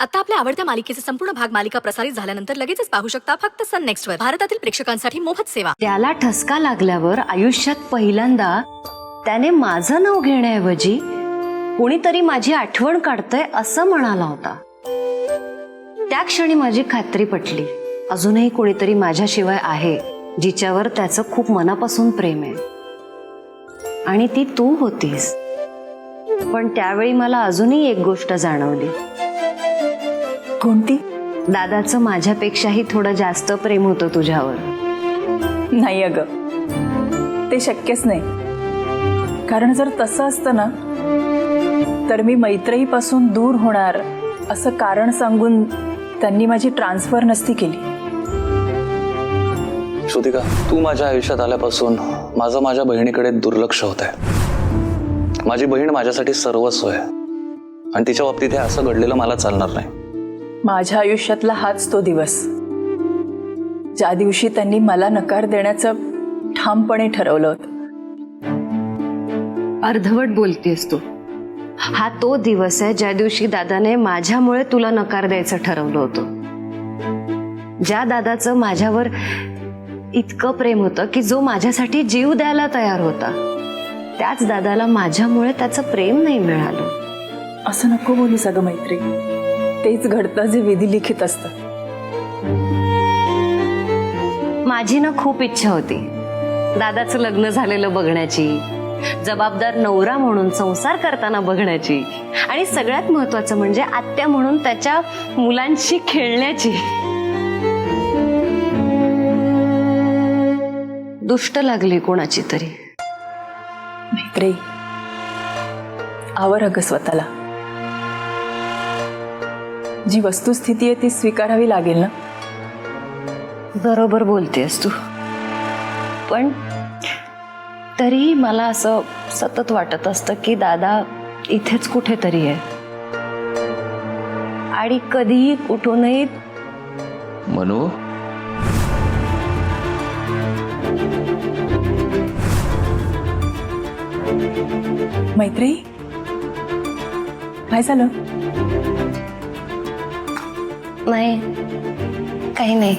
आता आपल्या आवडत्या मालिकेचे संपूर्ण भाग मालिका प्रसारित झाल्यानंतर लगेचच पाहू शकता फक्त सन नेक्स्ट वर. भारतातील प्रेक्षकांसाठी मोफत सेवा. त्याला ठसका लागल्यावर आयुष्यात पहिल्यांदा त्याने माझं नाव घेण्याऐवजी कोणीतरी माझी आठवण काढतंय असं म्हणाला होता. त्या क्षणी माझी खात्री पटली, अजूनही कोणीतरी माझ्याशिवाय आहे जिच्यावर त्याचं खूप मनापासून प्रेम आहे, आणि ती तू होतीस. पण त्यावेळी मला अजूनही एक गोष्ट जाणवली. कोणती? दादाचं माझ्यापेक्षाही थोडं जास्त प्रेम होतं तुझ्यावर. नाही अगं, ते शक्यच नाही. कारण जर तसं असतं ना तर मी मैत्रीपासून दूर होणार असं कारण सांगून त्यांनी माझी ट्रान्सफर नसती केली. श्रुतिका, तू माझ्या आयुष्यात आल्यापासून माझं माझ्या बहिणीकडे दुर्लक्ष होत आहे. माझी बहीण माझ्यासाठी सर्वस्व आहे आणि तिच्या बाबतीत हे असं घडलेलं मला चालणार नाही. माझ्या आयुष्यातला हाच तो दिवस ज्या दिवशी त्यांनी मला नकार देण्याचं ठामपणे ठरवलं होतं. अर्धवट बोलतेस तू. हा तो दिवस आहे ज्या दिवशी दादाने माझ्यामुळे तुला नकार द्यायचं ठरवलं होतं. ज्या दादाचं माझ्यावर इतकं प्रेम होतं की जो माझ्यासाठी जीव द्यायला तयार होता, त्याच दादाला माझ्यामुळे त्याचं प्रेम नाही मिळालं. असं नको बोलूस अगं मैत्री. तेच घडतं जे विधी लिखित असतं. माझी ना खूप इच्छा होती दादाचं लग्न झालेलं बघण्याची, जबाबदार नवरा म्हणून संसार करताना बघण्याची, आणि सगळ्यात महत्वाचं म्हणजे आत्या म्हणून त्याच्या मुलांशी खेळण्याची. दुष्ट लागली कोणाची तरी. मैत्री, आवर अगं स्वतःला. जी वस्तुस्थिती आहे ती स्वीकारावी लागेल ना. बरोबर बोलतेस तू, पण तरी मला असं सतत वाटत असतं की दादा इथेच कुठेतरी आहे, आणि कधीही कुठूनही. मनू, मैत्री, काय झालं? नाही, काही नाही.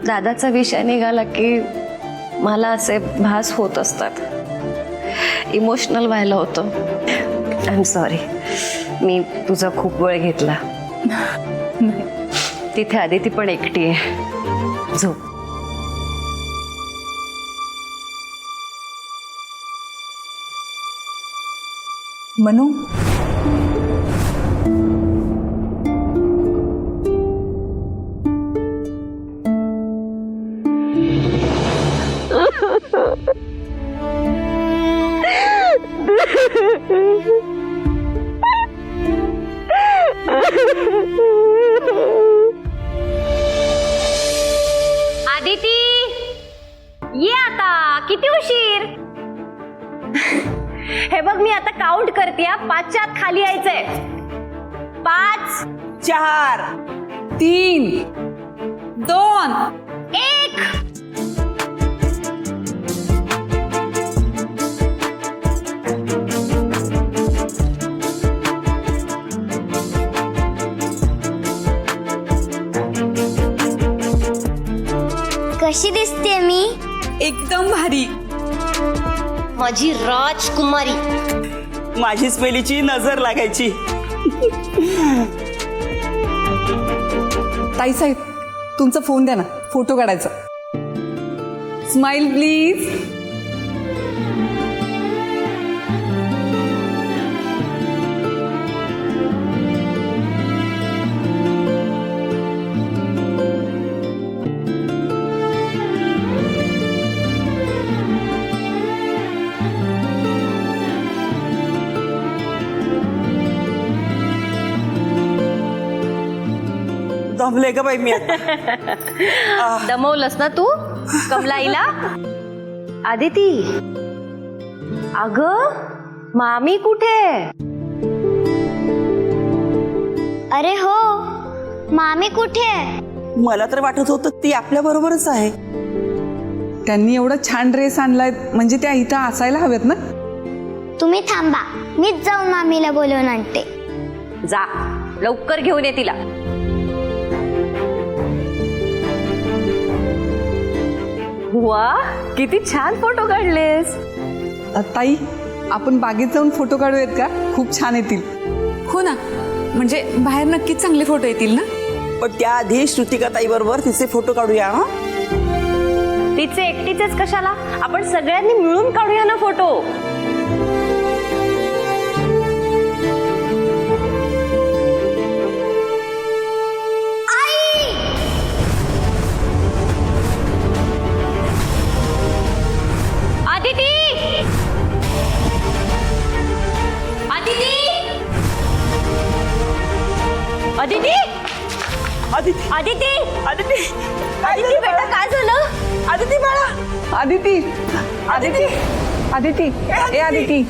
दादाचा विषय निघाला की मला असे भास होत असतात. इमोशनल व्हायला होतं. आय एम सॉरी, मी तुझा खूप वेळ घेतला. तिथे आदिती पण एकटी आहे. झोप. मनू, आदिती, ये आता. किती उशीर? हे बघ, मी आता काउंट करते. 5च्या आत खाली यायचंय. 5, 4, 3, 2, 1. कशी दिसते मी? एकदम भारी. माझी राजकुमारी. माझीच पहिलीची नजर लागायची. ताई साहेब, तुमचा फोन द्या ना, फोटो काढायचा. Smile please. दमले ग बाई मी आता. दमवलंस ना तू कमलाईला? आदिती, अगं मामी कुठे? अरे हो, मामी कुठे? मला तर वाटत होतं ती आपल्या बरोबरच आहे. त्यांनी एवढा छान ड्रेस आणलाय म्हणजे त्या इथं असायला हव्यात ना. तुम्ही थांबा, मीच जाऊन मामीला बोलवून आणते. जा लवकर घेऊन ये तिला. वा किती छान फोटो काढलेस. ताई आपण बागेत जाऊन फोटो काढूयात का? खूप छान येतील. हो ना, म्हणजे बाहेर नक्कीच चांगले फोटो येतील ना. पण त्याआधी श्रुतिका ताई बरोबर तिचे फोटो काढूया. हा, तिचे एकटीचेच कशाला, आपण सगळ्यांनी मिळून काढूया ना फोटो. आदिती, आदिती, आदिती, आदिती आदिती, आदिती आदिती बेटा काय झालं? आदिती बाळा, आदिती आदिती आदिती ए आदिती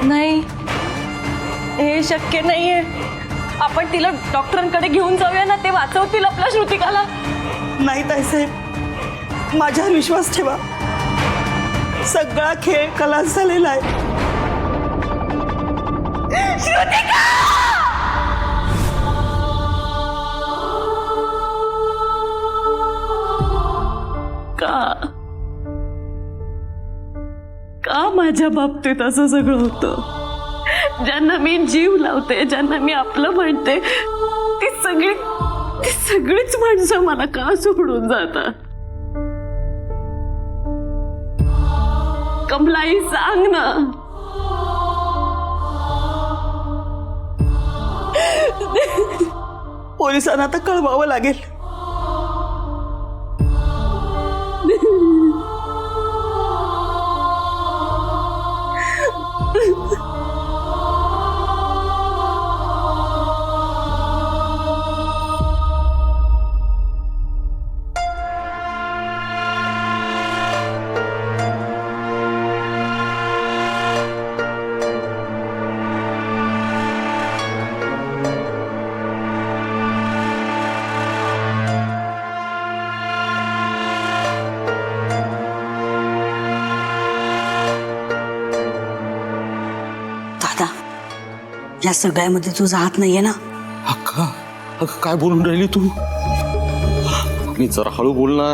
नाही, हे शक्य नाहीये. आपण तिला डॉक्टरांकडे घेऊन जाऊया ना, ते वाचवतील आपल्या श्रुतिकाला. नाही ताईसाहेब, माझ्यावर विश्वास ठेवा. सगळा खेळ खलास झालेला आहे. का माझ्या बाबतीत असं सगळं होतं? ज्यांना मी जीव लावते, ज्यांना मी आपलं म्हणते, ती सगळीच माणसं मला का सोडून जातात? कमलाई सांग ना. पोलिसांना आता कळवावं लागेल. दादा, या सगळ्यामध्ये तुझा हात नाहीये ना? अक्का अगं काय बोलून राहिली तू? मी जरा हळू बोल ना.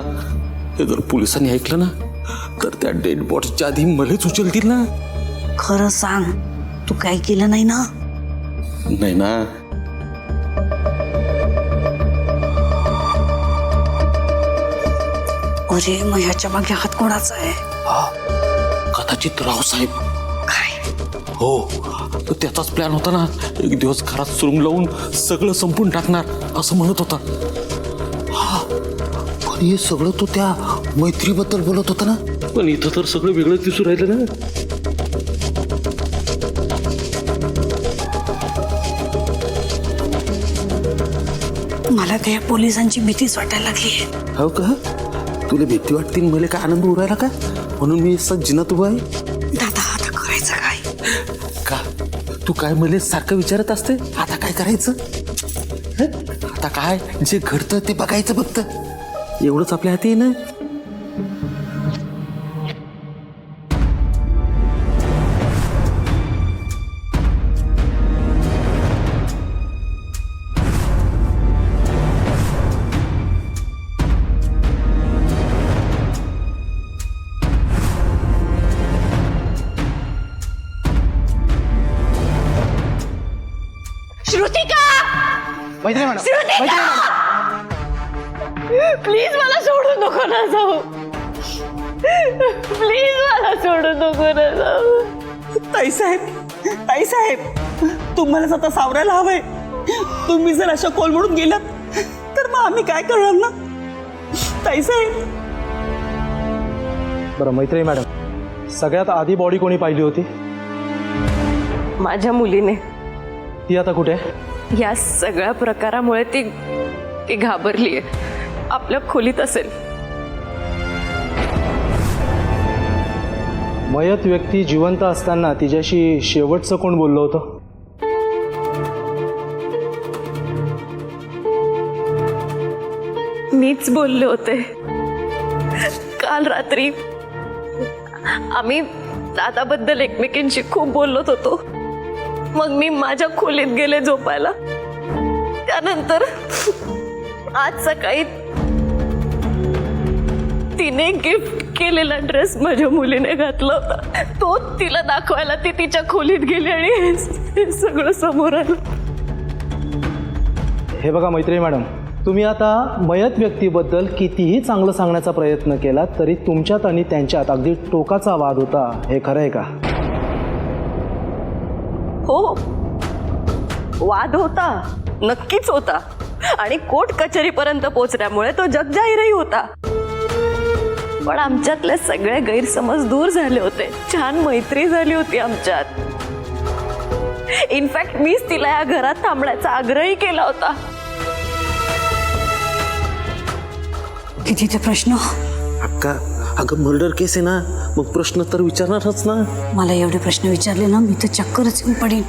हे जर पोलिसांनी ऐकलं ना तर त्या डेड बॉडीच्या आधी मलाच उचलतील ना. खरं सांग, तू काय केलं नाही ना? नाही ना. अरे मग ह्याच्या मागे हात कोणाचा आहे? कदाचित रावसाहेब. काय? हो, तो त्याचाच प्लॅन होता ना. एक दिवस घरात सुरुंग लावून सगळं संपून टाकणार असं म्हणत होता. हा, पण हे सगळं तो त्या मैत्रीबद्दल बोलत होता ना. पण इथं तर सगळं वेगळंच दिसून राहिलं ना. मला त्या पोलिसांची भीतीच वाटायला लागली. हो का? तुला भीती वाटते, मला काय आनंद उरायला का? म्हणून मी सज्जनात उभा आहे. दादा, आता करायचं काय? का तू काय मला सारखं विचारत असते आता काय करायचं? आता काय जे घडतं ते बघायचं फक्त. एवढंच आपल्या हाती आहे ना. प्लीज मला सोडून नको ना जाऊ. प्लीज मला सोडून नको ना जाऊ. ताईसाहेब, तुम्हालाच आता सावरायला हवंय. तुम्ही जर अशा कोलमडून गेलात तर मग आम्ही काय करणार ना? ताईसाहेब. बरं मैत्री मॅडम, सगळ्यात आधी बॉडी कोणी पाहिली होती? माझ्या मुलीने. ती आता कुठे? या सगळ्या प्रकारामुळे ती घाबरलीये. आपल्या खोलीत असेल. मयत व्यक्ती जिवंत असताना तिच्याशी शेवटचं कोण बोललं होतं? मीच बोलले होते. काल रात्री आम्ही दादाबद्दल एकमेकींशी खूप बोलत होतो. मग मी माझ्या खोलीत गेले झोपायला. त्यानंतर आज सकाळी तिने गिफ्ट केलेला ड्रेस माझ्या मुलीने घातला होता. तो तिला दाखवायला ती तिच्या खोलीत गेली आणि हे सगळं समोर आलं. हे बघा मैत्री मॅडम, तुम्ही आता मयत व्यक्तीबद्दल कितीही चांगलं सांगण्याचा प्रयत्न केला तरी तुमच्यात आणि त्यांच्यात अगदी टोकाचा वाद होता. हे खरं आहे का? हो, वाद होता, नक्कीच होता. आणि कोर्ट कचेरीपर्यंत पोहोचल्यामुळे तो जगजाहीरही होता. पण आमच्यातले सगळे गैरसमज दूर झाले होते. छान मैत्री झाली होती आमच्यात. इनफॅक्ट मीच तिला या घरात थांबण्याचा आग्रही केला होता. किती ते प्रश्न. अगं मर्डर केस आहे ना, मग प्रश्न तर विचारणारच ना. मला एवढे प्रश्न विचारले ना मी तर चक्करच येऊन पडेन.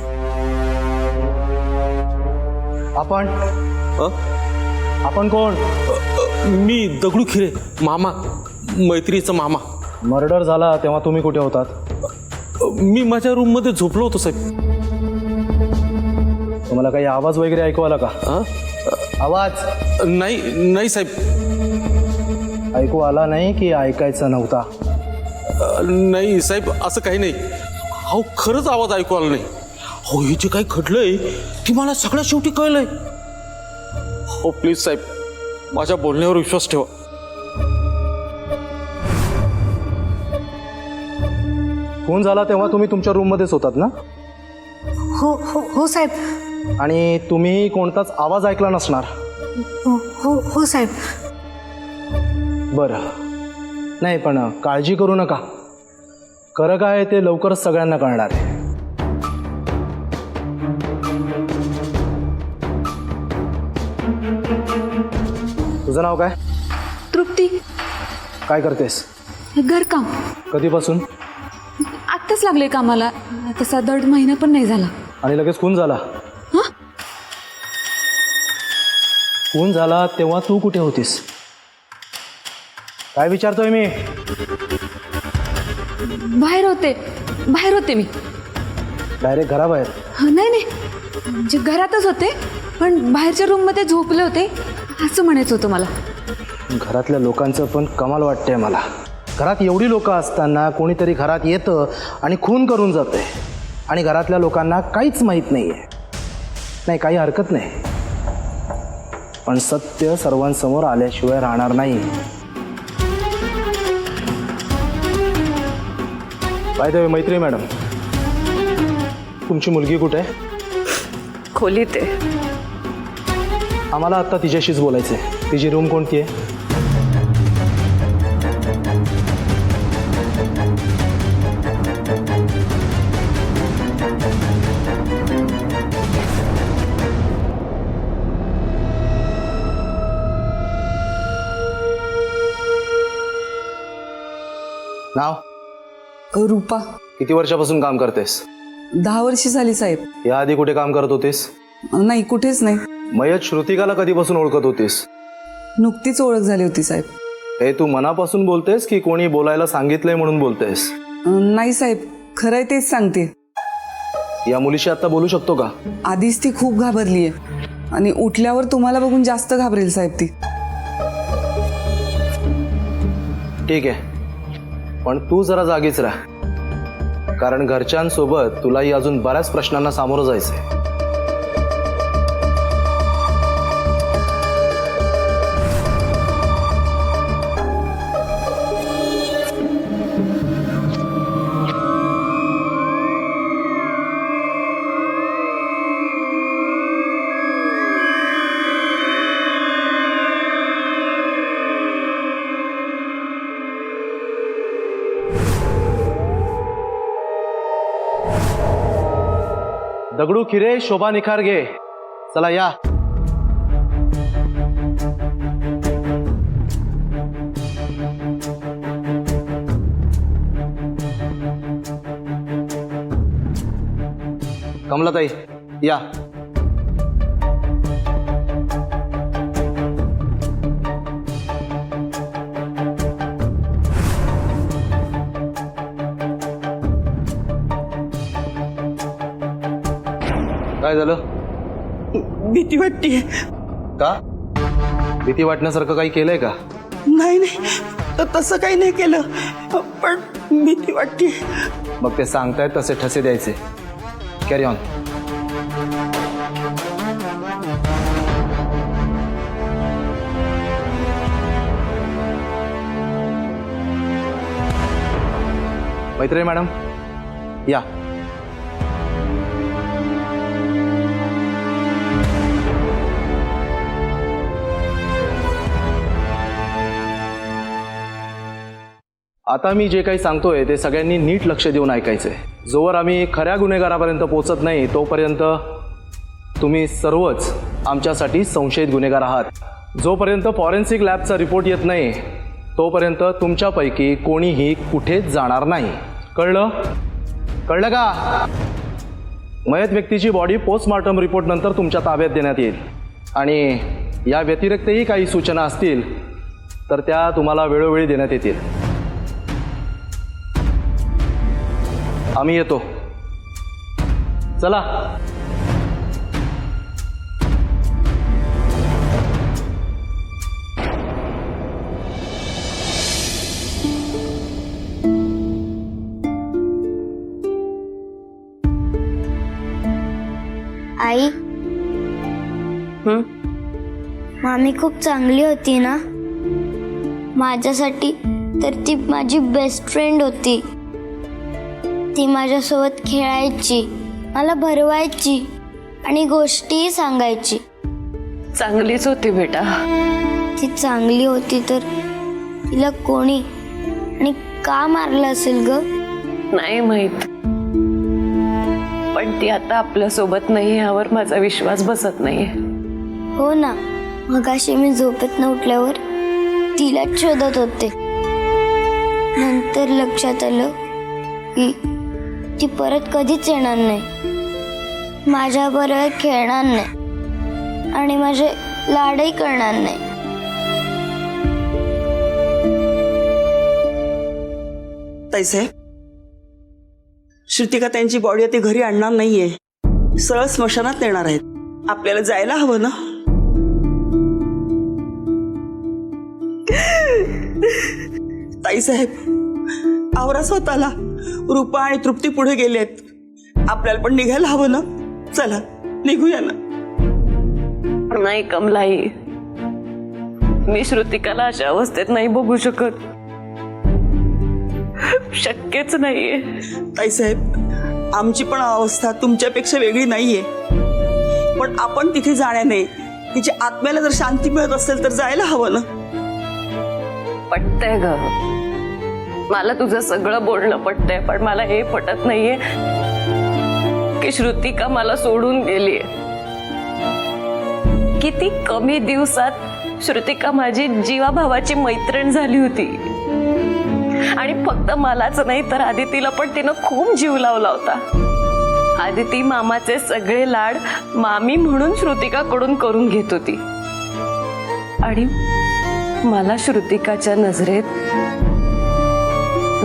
आपण कोण? मी दगडू खिरे, मामा, मैत्रीचा मामा. मर्डर झाला तेव्हा तुम्ही कुठे होतात? मी माझ्या रूम मध्ये झोपलो होतो साहेब. तुम्हाला काही आवाज वगैरे ऐकू आला का? आवाज नाही साहेब. ऐकू आला नाही की ऐकायचा नव्हता? नाही साहेब, असं काही नाही. अहो खरंच आवाज ऐकू आला नाही. हो, हे जे काही घडलंय ते मला सगळ्यात शेवटी कळलंय. हो प्लीज साहेब, माझ्या बोलण्यावर विश्वास ठेवा. फोन झाला तेव्हा तुम्ही तुमच्या रूम मध्येच होतात ना? हो हो हो साहेब. आणि तुम्ही कोणताच आवाज ऐकला नसणार. हो हो हो साहेब. बरं, नाही पण काळजी करू नका. खरं काय ते लवकरच सगळ्यांना कळणार आहे. तुझं नाव काय? तृप्ती. काय करतेस? घरकाम. कधीपासून? आत्ताच लागले कामाला. तसा 1.5 महिना पण नाही झाला. आणि लगेच खून झाला? खून झाला तेव्हा तू कुठे होतीस? काय विचारतोय मी? बाहेर होते मी. डायरेक्ट घराबाहेर? नाही नाही, म्हणजे घरातच होते पण बाहेरच्या रूम मध्ये झोपले होते असं म्हणायचं होतं मला. घरातल्या लोकांचं पण कमाल वाटतंय मला. घरात एवढी लोक असताना कोणीतरी घरात येतं आणि खून करून जाते आणि घरातल्या लोकांना काहीच माहीत नाही आहे. नाही, काही हरकत नाही, पण सत्य सर्वांसमोर आल्याशिवाय राहणार नाही. बाय द वे मैत्री मॅडम, तुमची मुलगी कुठे आहे? खोलीत आहे. आम्हाला आत्ता तिच्याशीच बोलायचं आहे. तिची रूम कोणती आहे? नाव? रूपा. किती वर्षापासून काम करतेस? 10 वर्ष झाली साहेब. याआधी कुठे काम करत होतीस? नाही, कुठेच नाही. मयत श्रुतिकाला कधीपासून ओळखत होतीस? नुकतीच ओळख झाली होती साहेब. हे तू मनापासून बोलतेस की कोणी बोलायला सांगितलंय म्हणून बोलतेस? नाही साहेब, खरं आहे तेच सांगते. या मुलीशी आता बोलू शकतो का? आधीच ती खूप घाबरली आहे आणि उठल्यावर तुम्हाला बघून जास्त घाबरेल साहेब ती. ठीक आहे, पण तू जरा जागीच राहा, कारण घरच्यांसोबत तुलाही अजून बऱ्याच प्रश्नांना सामोरं जायचंय. दगडू खिरे, शोभा निखारगे, चला या. कमलाताई या. काय झालं? भीती वाटते. का? भीती वाटण्यासारखं काही केलंय का? नाही तसं काही नाही केलं, पण भीती वाटते. मग ते सांगतायत तसे ठसे द्यायचे. Carry on. मैत्रिणी मॅडम या. आता मी जे काही सांगतोय ते सगळ्यांनी नीट लक्ष देऊन ऐकायचंय. जोवर आम्ही खऱ्या गुन्हेगारापर्यंत पोहोचत नाही तोपर्यंत तुम्ही सर्वच आमच्यासाठी संशयित गुन्हेगार आहात. जोपर्यंत फॉरेन्सिक लॅबचा रिपोर्ट येत नाही तोपर्यंत तुमच्यापैकी कोणीही कुठेच जाणार नाही. कळलं? कळलं का? मयत व्यक्तीची बॉडी पोस्टमॉर्टम रिपोर्ट नंतर तुमच्या ताब्यात देण्यात येईल. आणि या व्यतिरिक्तही काही सूचना असतील तर त्या तुम्हाला वेळोवेळी देण्यात येतील. आम्ही येतो. चला. आई, मामी खूप चांगली होती ना. माझ्यासाठी तर ती माझी बेस्ट फ्रेंड होती. ती माझ्यासोबत खेळायची, मला भरवायची आणि गोष्टीही सांगायची. चांगलीच होती बेटा. ती चांगली होती तर तिला कोणी आणि का मारलं असेल ग? नाही माहित, पण ती आता आपल्या सोबत नाही यावर माझा विश्वास बसत नाहीये. हो ना, मगाशी मी झोपेतनं उठल्यावर तिलाच शोधत होते. नंतर लक्षात आलं की ती परत कधीच येणार नाही, माझ्याबरोबर खेळणार नाही आणि माझे लाडही करणार नाही. ताईसाहेब, श्रुतिका त्यांची बॉडी आता घरी आणणार नाहीये, सरळ स्मशानात नेणार आहेत. आपल्याला जायला हवं ना. ताईसाहेब, आवरा स्वतःला. रूपा आणि तृप्ती पुढे गेलेत, आपल्याला पण निघायला हवं ना. चला निघूया ना. नाही कमलाई, मी श्रुतिकाला अशा अवस्थेत नाही बघू शकत. शक्यच नाहीये. ताईसाहेब, आमची पण अवस्था तुमच्यापेक्षा वेगळी नाहीये, पण आपण तिथे जाण्याने तिच्या आत्म्याला जर शांती मिळत असेल तर जायला हवं ना. पटतंय ग, मला तुझं सगळं बोलणं पटतंय, पण मला हे पटत नाहीये की श्रुतिका मला सोडून गेलीये. किती कमी दिवसात श्रुतिका माझी जीवाभावाची मैत्रीण झाली होती. आणि फक्त मलाच नाही तर आदितीला पण तिनं खूप जीव लावला होता. आदिती मामाचे सगळे लाड मामी म्हणून श्रुतिकाकडून करून घेत होती. आणि मला श्रुतिकाच्या नजरेत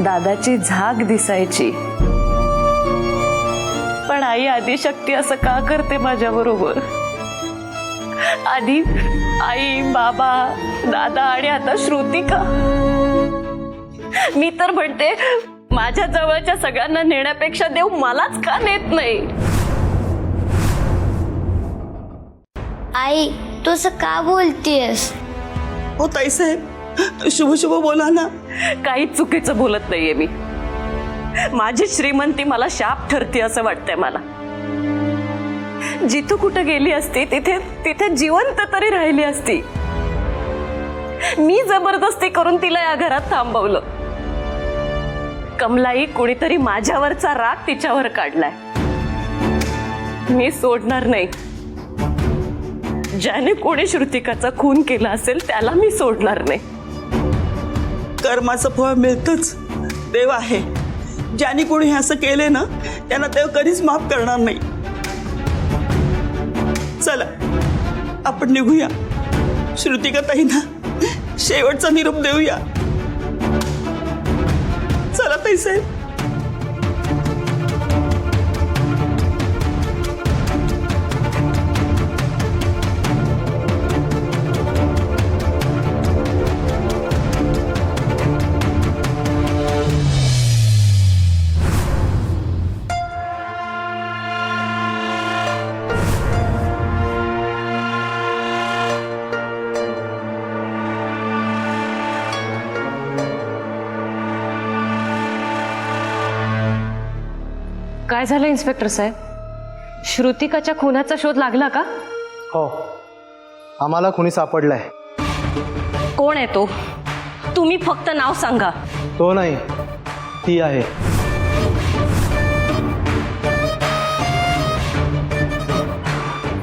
दादाची झाक दिसायची. पण आई आदिशक्ती असं का करते माझ्या बरोबर? आधी आई, बाबा, दादा आणि आता श्रुतिका. मी तर म्हणते माझ्या जवळच्या सगळ्यांना नेण्यापेक्षा देव मलाच का नेत नाही? आई, तू असं का बोलतेस? हो ताईसाहेब, शुभ शुभ बोला ना. काहीच चुकीचं बोलत नाहीये मी. माझी श्रीमंती मला शाप ठरते असं वाटतंय मला. जिथं कुठं गेली असती तिथे तिथे जिवंत तरी राहिली असती. मी जबरदस्ती करून तिला या घरात थांबवलं. कमलाई, कोणीतरी माझ्यावरचा राग तिच्यावर काढलाय. मी सोडणार नाही. ज्याने कोणी श्रुतिकाचा खून केला असेल त्याला मी सोडणार नाही. कर्माचं फळ मिळतंच. देव आहे. ज्याने कोणी हे असं केले ना त्यांना देव कधीच माफ करणार नाही. चला आपण निघूया. श्रुतिका ताईंना शेवटचा निरोप देऊया. चला ताईसाहेब. काय झालं इन्स्पेक्टर साहेब? श्रुतिकाच्या खुनाचा शोध लागला का? हो, आम्हाला कुणी सापडलाय. कोण आहे तो? तुम्ही फक्त नाव सांगा. तो नाही, ती आहे.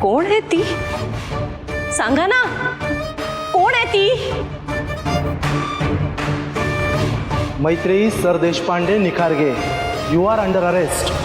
कोण आहे ती? सांगा ना, कोण आहे ती? Maitreyi sir Deshpande Nikharge. You are under arrest.